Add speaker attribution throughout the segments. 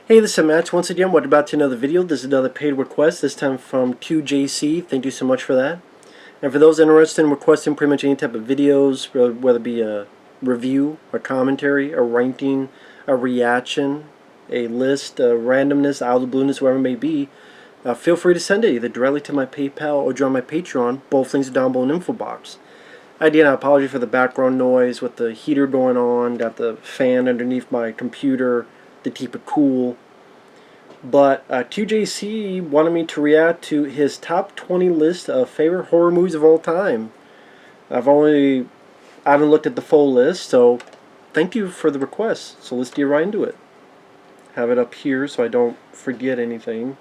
Speaker 1: Hey, this is Matt. Once again, welcome back to another video. This is another paid request, this time from QJC. Thank you so much for that. And for those interested in requesting pretty much any type of videos, whether it be a review, a commentary, a ranking, a reaction, a list, a randomness, out of the blueness, whatever it may be, feel free to send it either directly to my PayPal or join my Patreon. Both links are down below in the info box. Again, I apologize for the background noise with the heater going on, got the fan underneath my computer to keep it cool. But QJC wanted me to react to his top 20 list of favorite horror movies of all time. I haven't looked at the full list, so thank you for the request. So let's get right into it. Have it up here so I don't forget anything.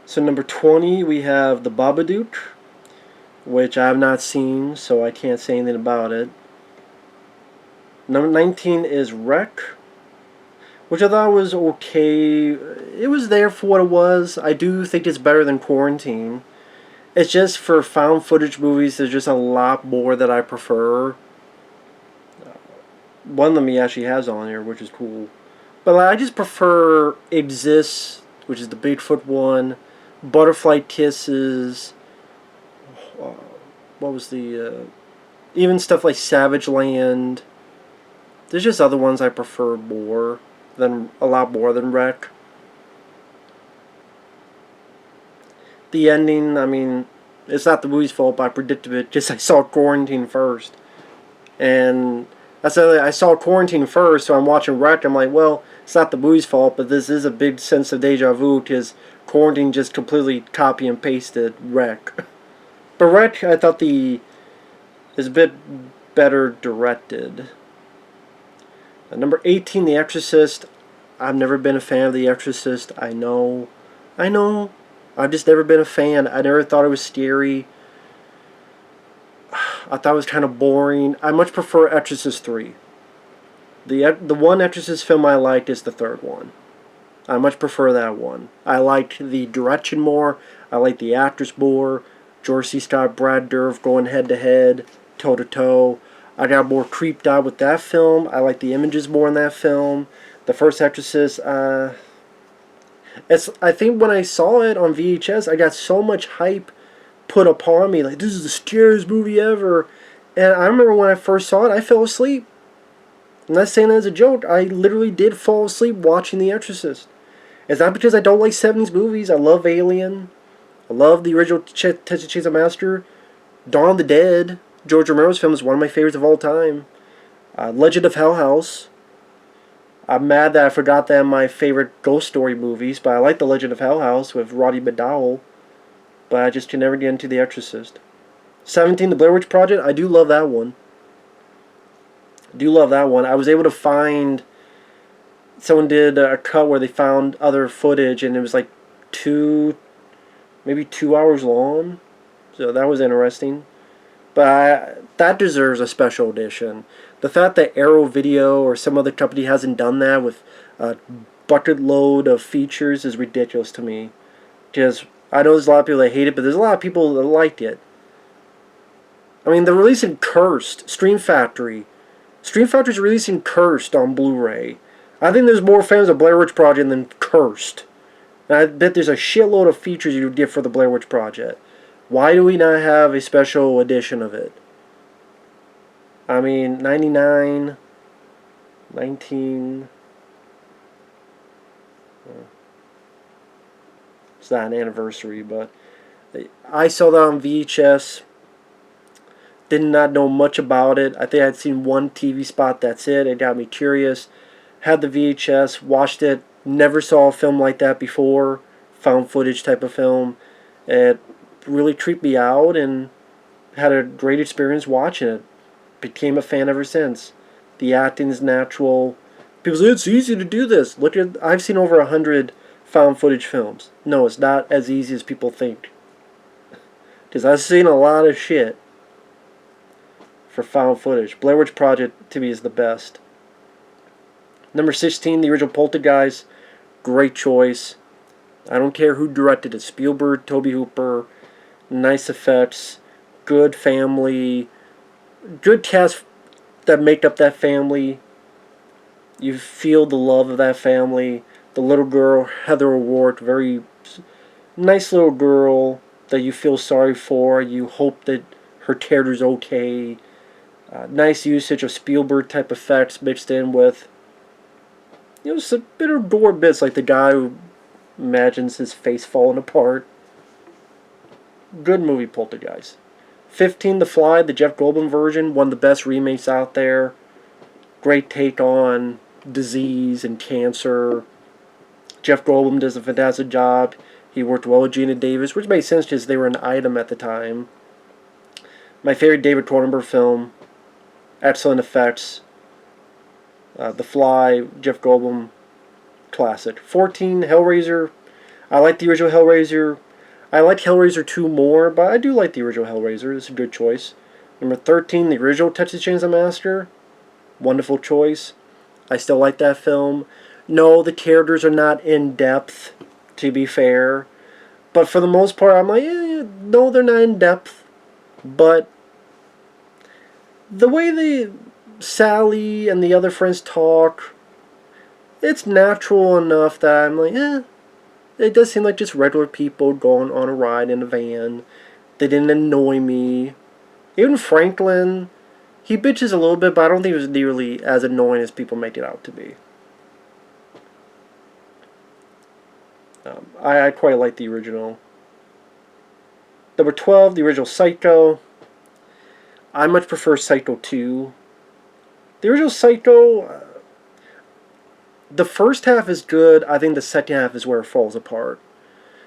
Speaker 1: So number 20 we have The Babadook, which I have not seen, so I can't say anything about it. Number 19 is Wreck, which I thought was okay. It was there for what it was. I do think it's better than Quarantine. It's just for found footage movies, there's just a lot more that I prefer. One of them he actually has on here, which is cool. But I just prefer Exists, which is the Bigfoot one, Butterfly Kisses, what was the, even stuff like Savage Land. There's just other ones I prefer more. A lot more than Wreck. The ending, I mean, it's not the movie's fault, but I predicted it. Just I saw Quarantine first, and I saw Quarantine first, so I'm watching Wreck. I'm like, well, it's not the movie's fault, but this is a big sense of deja vu because Quarantine just completely copy and pasted Wreck. But Wreck, I thought is a bit better directed. Number 18, The Exorcist. I've never been a fan of The Exorcist. I know. I've just never been a fan. I never thought it was scary. I thought it was kind of boring. I much prefer Exorcist 3. The one Exorcist film I liked is the third one. I much prefer that one. I liked the direction more. I liked the actors more. George C. Scott, Brad Dourif going head to head, toe to toe. I got more creeped out with that film. I like the images more in that film. The first Exorcist, I think when I saw it on VHS, I got so much hype put upon me. Like, this is the scariest movie ever. And I remember when I first saw it, I fell asleep. I'm not saying that as a joke. I literally did fall asleep watching The Exorcist. It's not because I don't like 70s movies. I love Alien. I love the original Texas Chainsaw Massacre. Dawn of the Dead. George Romero's film is one of my favorites of all time. Legend of Hell House. I'm mad that I forgot that in my favorite ghost story movies, but I like The Legend of Hell House with Roddy McDowall. But I just can never get into The Exorcist. 17, The Blair Witch Project. I do love that one. I was able to find, someone did a cut where they found other footage, and it was like maybe 2 hours long. So that was interesting. But that deserves a special edition. The fact that Arrow Video or some other company hasn't done that with a bucket load of features is ridiculous to me. Because I know there's a lot of people that hate it, but there's a lot of people that liked it. I mean, they're releasing Cursed, Stream Factory. Stream Factory's releasing Cursed on Blu-ray. I think there's more fans of Blair Witch Project than Cursed. And I bet there's a shitload of features you would get for the Blair Witch Project. Why do we not have a special edition of it? I mean, 19... It's not an anniversary, but I saw that on VHS. Did not know much about it. I think I'd seen one TV spot, that's it. It got me curious. Had the VHS, watched it. Never saw a film like that before. Found footage type of film. It really creeped me out and had a great experience watching it. Became a fan ever since. The acting is natural. People say it's easy to do this. Look at, I've seen over 100 found footage films. No, it's not as easy as people think. Because I've seen a lot of shit for found footage. Blair Witch Project to me is the best. Number 16, the original Poltergeist. Great choice. I don't care who directed it. Spielberg, Tobe Hooper. Nice effects. Good family. Good cast that make up that family. You feel the love of that family. The little girl, Heather O'Rourke, very nice little girl that you feel sorry for. You hope that her character's okay. Nice usage of Spielberg type effects mixed in with, some bit of gore bits, like the guy who imagines his face falling apart. Good movie, Poltergeist. 15, The Fly, the Jeff Goldblum version, one of the best remakes out there. Great take on disease and cancer. Jeff Goldblum does a fantastic job. He worked well with Gina Davis, which made sense because they were an item at the time. My favorite David Cronenberg film. Excellent effects. The Fly, Jeff Goldblum, classic. 14, Hellraiser. I like the original Hellraiser. I like Hellraiser 2 more, but I do like the original Hellraiser. It's a good choice. Number 13, the original Texas Chainsaw Massacre. Wonderful choice. I still like that film. No, the characters are not in depth, to be fair. But for the most part, I'm like, no, they're not in depth. But the way Sally and the other friends talk, it's natural enough that I'm like, it does seem like just regular people going on a ride in a van. They didn't annoy me. Even Franklin, he bitches a little bit, but I don't think it was nearly as annoying as people make it out to be. I quite like the original. Number 12, the original Psycho. I much prefer Psycho 2. The original Psycho, the first half is good. I think the second half is where it falls apart.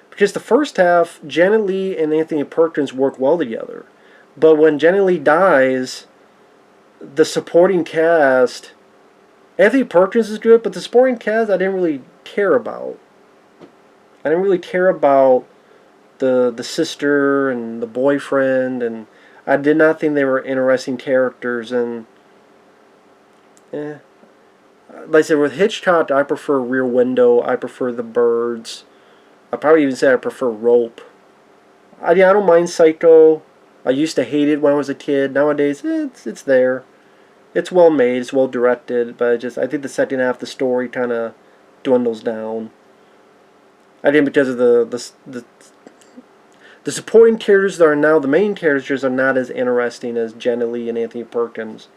Speaker 1: Because the first half, Janet Leigh and Anthony Perkins work well together. But when Janet Leigh dies, the supporting cast, Anthony Perkins is good, but the supporting cast I didn't really care about. I didn't really care about the sister and the boyfriend, and I did not think they were interesting characters. And like I said, with Hitchcock, I prefer Rear Window. I prefer The Birds. I probably even say I prefer Rope. I don't mind Psycho. I used to hate it when I was a kid. Nowadays, it's there. It's well made. It's well directed. But I think the second half, the story kind of dwindles down. I think because of the supporting characters that are now the main characters are not as interesting as Janet Leigh and Anthony Perkins.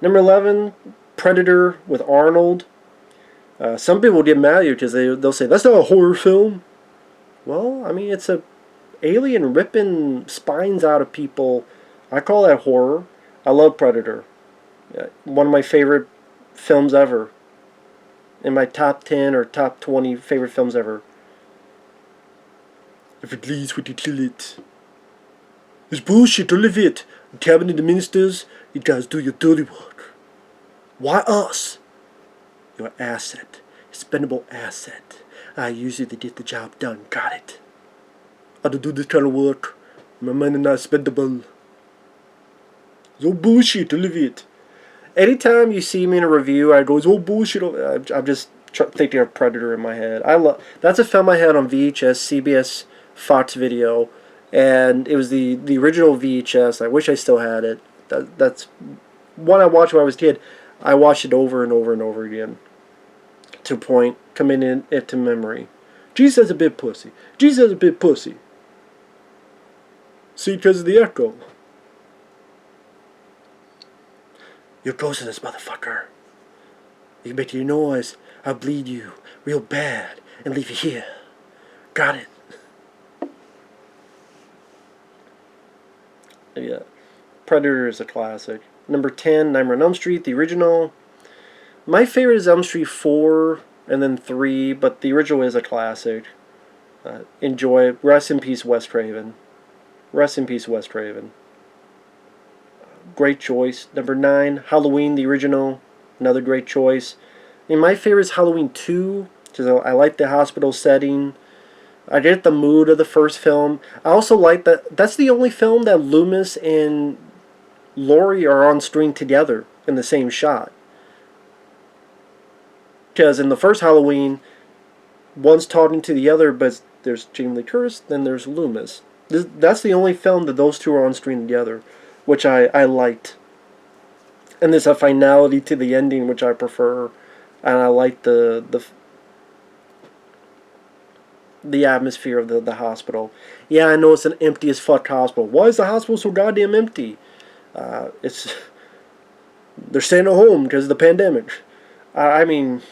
Speaker 1: Number 11, Predator with Arnold. Some people get mad at you because they'll say, that's not a horror film. Well, I mean, it's a alien ripping spines out of people. I call that horror. I love Predator. One of my favorite films ever. In my top 10 or top 20 favorite films ever. If it leads, we kill it. It's bullshit, all of it. The cabinet, the ministers, you guys do your dirty work. Why us? You're an asset. Expendable asset. I use you to get the job done. Got it? I don't do this kind of work. My money not spendable. It's all bullshit, all of it. Anytime you see me in a review, I go, it's all bullshit. I'm just thinking of Predator in my head. That's a film I had on VHS, CBS Fox Video, and it was the original VHS. I wish I still had it. That's one I watched when I was a kid. I watched it over and over and over again to a point, committing it to memory. Jesus is a bit pussy. Jesus is a bit pussy. See, because of the echo. You're close to this motherfucker. You make your noise, I'll bleed you real bad and leave you here. Got it? Yeah. Predator is a classic. Number 10, Nightmare on Elm Street, the original. My favorite is Elm Street 4 and then 3, but the original is a classic. Enjoy it. Rest in peace, Wes Craven. Rest in peace, Wes Craven. Great choice. Number 9, Halloween, the original. Another great choice. And my favorite is Halloween 2, because I like the hospital setting. I get the mood of the first film. I also like that that's the only film that Loomis and Laurie are on screen together in the same shot. Because in the first Halloween, one's talking to the other, but there's Jamie Lee Curtis, then there's Loomis. That's the only film that those two are on screen together, which I liked. And there's a finality to the ending, which I prefer, and I like the atmosphere of the hospital. Yeah, I know it's an empty as fuck hospital. Why is the hospital so goddamn empty? It's they're staying at home because of the pandemic. I mean,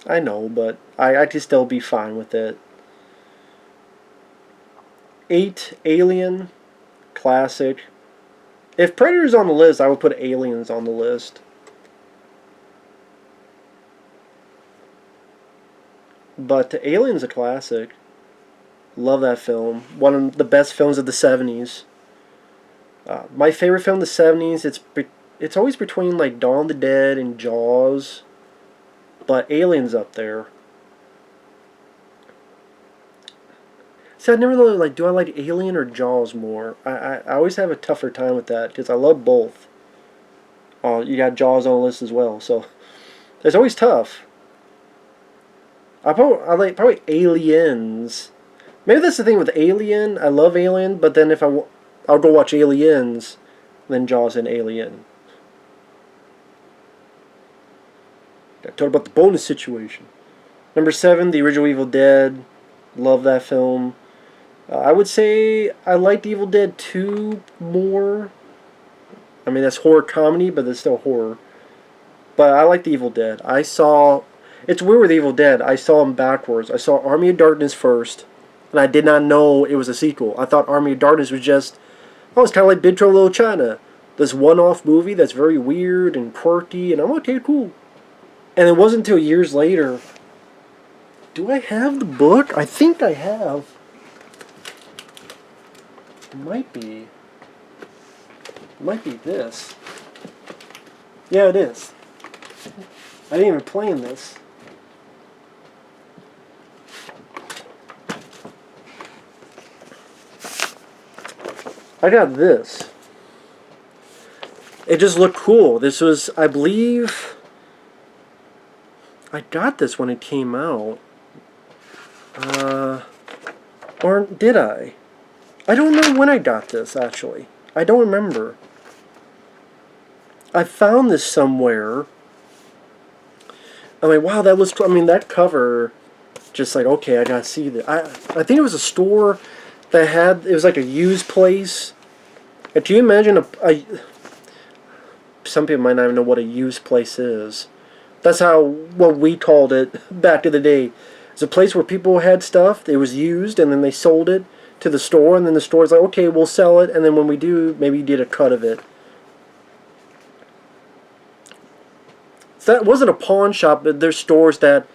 Speaker 1: I know, but I could still be fine with it. 8, Alien, classic. If Predator's on the list, I would put Aliens on the list. But Alien's a classic. Love that film. One of the best films of the 70s. My favorite film of the 70s, it's always between like Dawn of the Dead and Jaws. But Alien's up there. See, I never really like, do I like Alien or Jaws more? I always have a tougher time with that because I love both. Oh, you got Jaws on the list as well, so it's always tough. I like probably Aliens. Maybe that's the thing with Alien. I love Alien, but then if I'll go watch Aliens, then Jaws and Alien. Got to talk about the bonus situation. Number 7, the original Evil Dead. Love that film. I would say I liked Evil Dead 2 more. I mean, that's horror comedy, but it's still horror. But I like the Evil Dead. It's weird with Evil Dead. I saw them backwards. I saw Army of Darkness first, and I did not know it was a sequel. I thought Army of Darkness was just, it's kind of like Big Trouble in Little China. This one-off movie that's very weird and quirky, and I'm okay, cool. And it wasn't until years later. Do I have the book? I think I have. It might be. It might be this. Yeah, it is. I didn't even plan this. I got this. It just looked cool. This was, I believe, I got this when it came out. Or did I? I don't know when I got this, actually. I don't remember. I found this somewhere. I'm like, wow, that was cool. I mean, that cover, just like, okay, I gotta see that. I think it was a store that had, it was like a used place. And can you imagine some people might not even know what a used place is. That's what we called it back in the day. It's a place where people had stuff, it was used, and then they sold it to the store, and then the store's like, okay, we'll sell it, and then when we do, maybe you did a cut of it. So that wasn't a pawn shop, but there's stores that,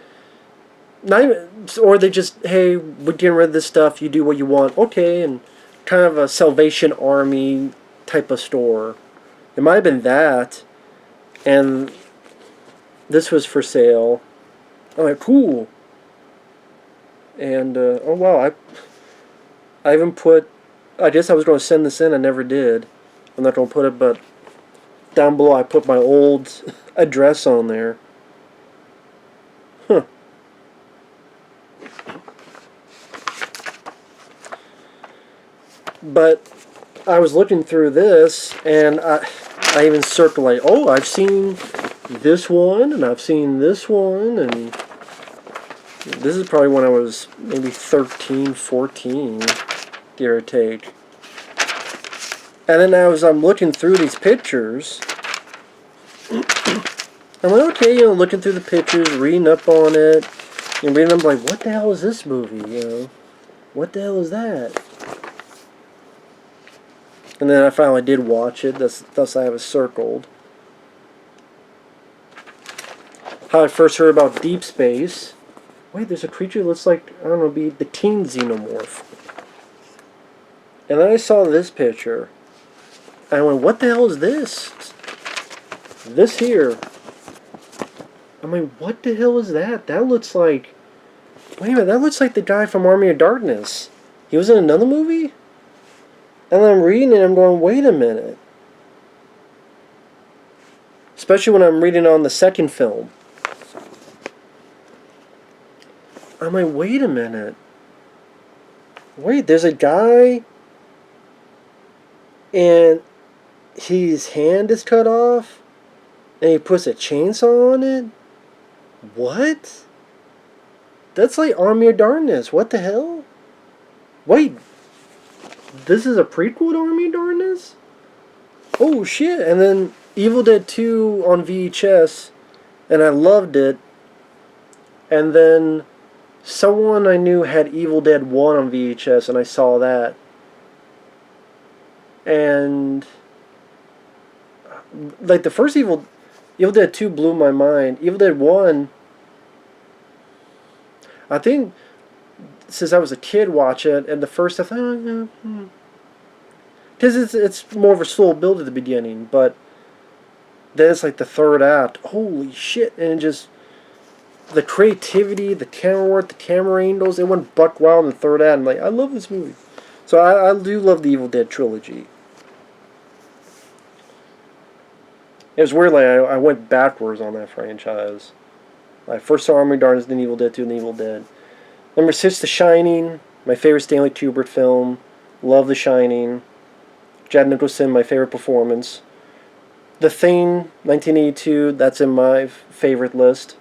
Speaker 1: not even, or they just, hey, we're getting rid of this stuff, you do what you want, okay, and kind of a Salvation Army type of store. It might have been that, and this was for sale. I'm like, cool. And, oh wow, I even put, I guess I was going to send this in, I never did. I'm not going to put it, but down below I put my old address on there. Huh. But I was looking through this, and I even circled like, oh, I've seen this one, and I've seen this one, and this is probably when I was maybe 13, 14, give or take. And then as I'm looking through these pictures, I'm like, okay, looking through the pictures, reading up on it, and reading up like, what the hell is this movie, What the hell is that? And then I finally did watch it, thus I have it circled. How I first heard about Deep Space. Wait, there's a creature that looks like, I don't know, be the teen xenomorph. And then I saw this picture. And I went, what the hell is this? This here. I'm like, what the hell is that? That looks like... Wait a minute, that looks like the guy from Army of Darkness. He was in another movie? And then I'm reading it and I'm going, wait a minute. Especially when I'm reading on the second film. I'm like, wait a minute. Wait, there's a guy and his hand is cut off and he puts a chainsaw on it? What? That's like Army of Darkness. What the hell? Wait, this is a prequel to Army of Darkness? Oh shit! And then Evil Dead 2 on VHS, and I loved it. And then someone I knew had Evil Dead 1 on VHS, and I saw that. And like the first Evil Dead 2 blew my mind. Evil Dead 1, I think since I was a kid watch it, and the first I thought, oh, yeah, because it's more of a slow build at the beginning, but then it's like the third act. Holy shit! And just the creativity, the camera work, the camera angles, it went buck wild in the third act. I'm like, I love this movie. So I do love the Evil Dead trilogy. It was weird, like I went backwards on that franchise. I first saw Army of Darkness, then Evil Dead 2, and Evil Dead. Number 6, The Shining, my favorite Stanley Kubrick film. Love The Shining. Jack Nicholson, my favorite performance. The Thing, 1982, that's in my favorite list.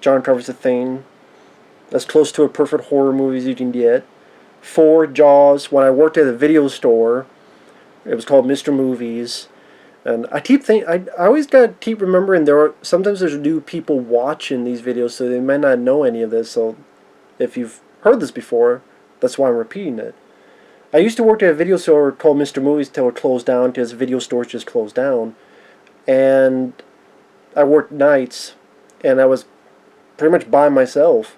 Speaker 1: John Carpenter's The Thing. As close to a perfect horror movie as you can get. 4, Jaws. When I worked at a video store, it was called Mr. Movies. And I always gotta keep remembering sometimes there's new people watching these videos, so they might not know any of this. So if you've heard this before, that's why I'm repeating it. I used to work at a video store called Mr. Movies till it closed down because video stores just closed down. And I worked nights, and I was pretty much by myself.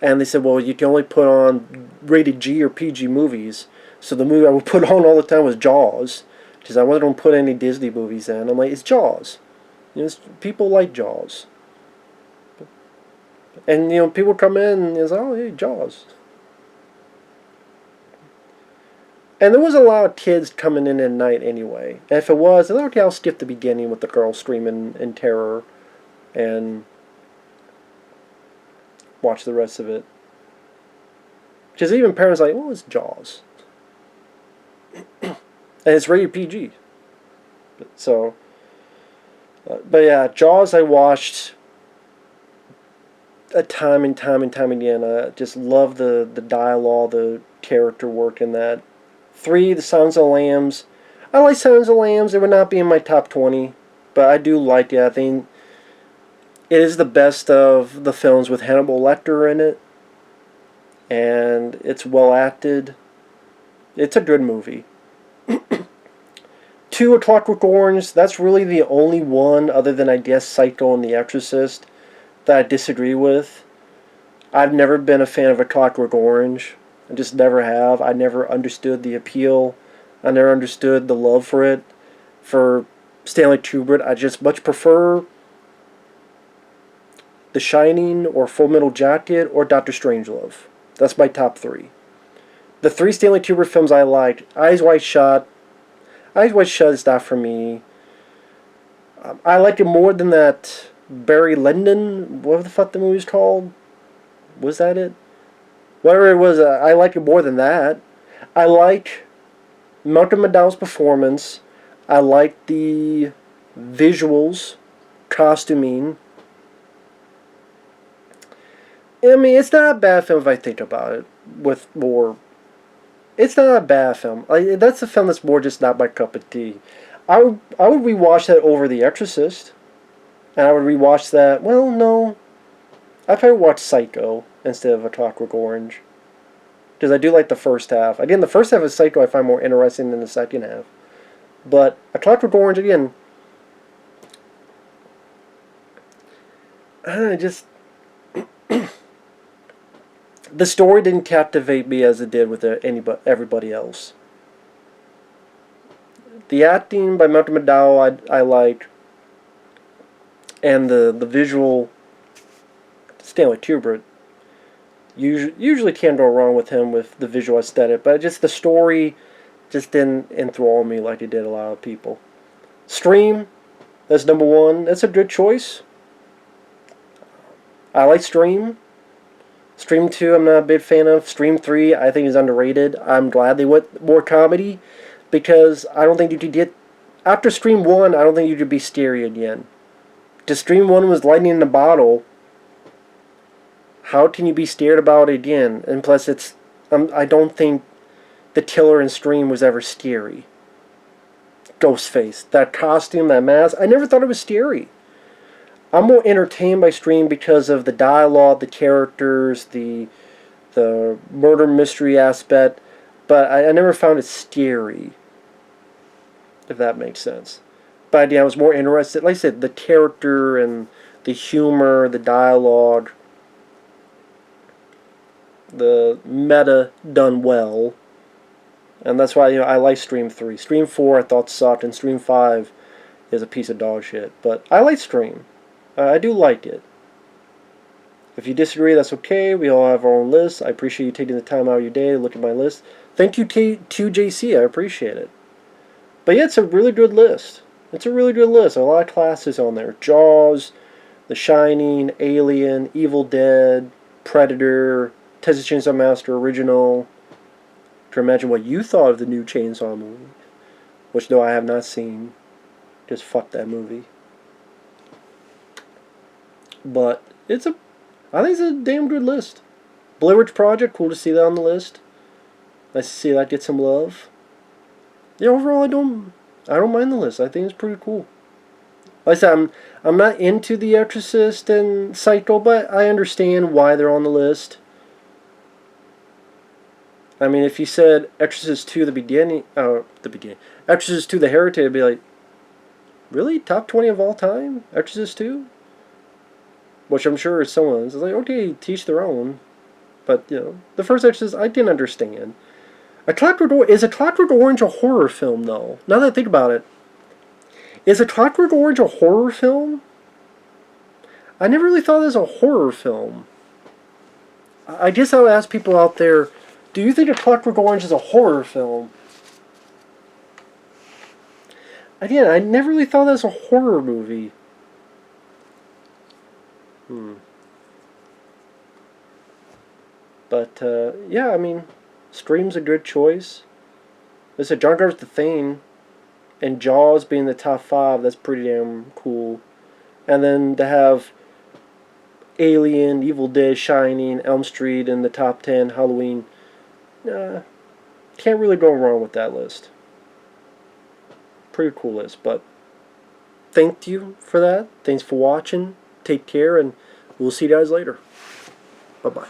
Speaker 1: And they said, well, you can only put on rated G or PG movies. So the movie I would put on all the time was Jaws. Because I wasn't going to put any Disney movies in. I'm like, it's Jaws. People like Jaws. And, people come in and it's like, oh, hey, Jaws. And there was a lot of kids coming in at night anyway. And if it was, I thought, okay, I'll skip the beginning with the girl screaming in terror and watch the rest of it. Because even parents are like, well, it's Jaws. And it's rated PG. So, but yeah, Jaws I watched time and time again. I just love the dialogue, the character work in that. 3, The Silence of the Lambs. I like Silence of the Lambs. It would not be in my top 20, but I do like it. I think it is the best of the films with Hannibal Lecter in it, and it's well acted. It's a good movie. 2, A Clockwork Orange. That's really the only one, other than I guess Psycho and The Exorcist, that I disagree with. I've never been a fan of A Clockwork Orange. I just never have. I never understood the appeal. I never understood the love for it. For Stanley Kubrick, I just much prefer The Shining or Full Metal Jacket or Dr. Strangelove. That's my top 3. The 3 Stanley Kubrick films I liked: Eyes Wide Shut. Eyes Wide Shut is not for me. I like it more than that Barry Lyndon, whatever the fuck the movie's called. Was that it? Whatever it was, I like it more than that. I like Malcolm McDowell's performance. I like the visuals, costuming. I mean, it's not a bad film if I think about it with more. It's not a bad film. That's a film that's more just not my cup of tea. I would rewatch that over The Exorcist. And I would rewatch that. Well, no. I'd probably watch Psycho instead of A Clockwork Orange. Because I do like the first half. Again, the first half of Psycho I find more interesting than the second half. But A Clockwork Orange, again, I don't know, just the story didn't captivate me as it did with everybody else. The acting by Malcolm McDowell I like, and the visual, Stanley Kubrick. Usually can't go wrong with him with the visual aesthetic, but just the story just didn't enthrall me like it did a lot of people. Scream, that's number 1. That's a good choice. I like Scream. Scream 2, I'm not a big fan of. Scream 3, I think is underrated. I'm glad they went more comedy, because I don't think you could get... after Scream 1, I don't think you could be scary again. Just Scream 1 was lightning in a bottle. How can you be scared about it again? And plus, I don't think the killer in Scream was ever scary. Ghostface. That costume, that mask, I never thought it was scary. I'm more entertained by Scream because of the dialogue, the characters, the murder mystery aspect, but I never found it scary, if that makes sense. But yeah, I was more interested, like I said, the character and the humor, the dialogue, the meta done well. And that's why, I like Scream 3. Scream 4 I thought sucked, and Scream 5 is a piece of dog shit. But I like Scream. I do like it. If you disagree, that's okay. We all have our own lists. I appreciate you taking the time out of your day to look at my list. Thank you, QJC. I appreciate it. But yeah, it's a really good list. It's a really good list. A lot of classes on there. Jaws, The Shining, Alien, Evil Dead, Predator, Texas Chainsaw Massacre Original. To imagine what you thought of the new Chainsaw movie, which though I have not seen. Just fuck that movie. But I think it's a damn good list. Blair Witch Project, cool to see that on the list. Nice to see that get some love. Yeah, overall, I don't mind the list. I think it's pretty cool. Like I said, I'm not into The Exorcist and Psycho, but I understand why they're on the list. I mean, if you said Exorcist 2 Exorcist 2 The Heritage, I'd be like, really? Top 20 of all time? Exorcist 2? Which I'm sure someone's like, okay, teach their own. But, the first Exorcist, I didn't understand. Is A Clockwork Orange a horror film, though? Now that I think about it. Is A Clockwork Orange a horror film? I never really thought it was a horror film. I guess I would ask people out there, do you think A Clockwork Orange is a horror film? Again, I never really thought that was a horror movie. But, yeah, I mean, Scream's a good choice. There's a John Carpenter's The Thing, and Jaws being the top 5, that's pretty damn cool. And then to have Alien, Evil Dead, Shining, Elm Street in the top 10, Halloween, can't really go wrong with that list. Pretty cool list, but thank you for that. Thanks for watching. Take care, and we'll see you guys later. Bye-bye.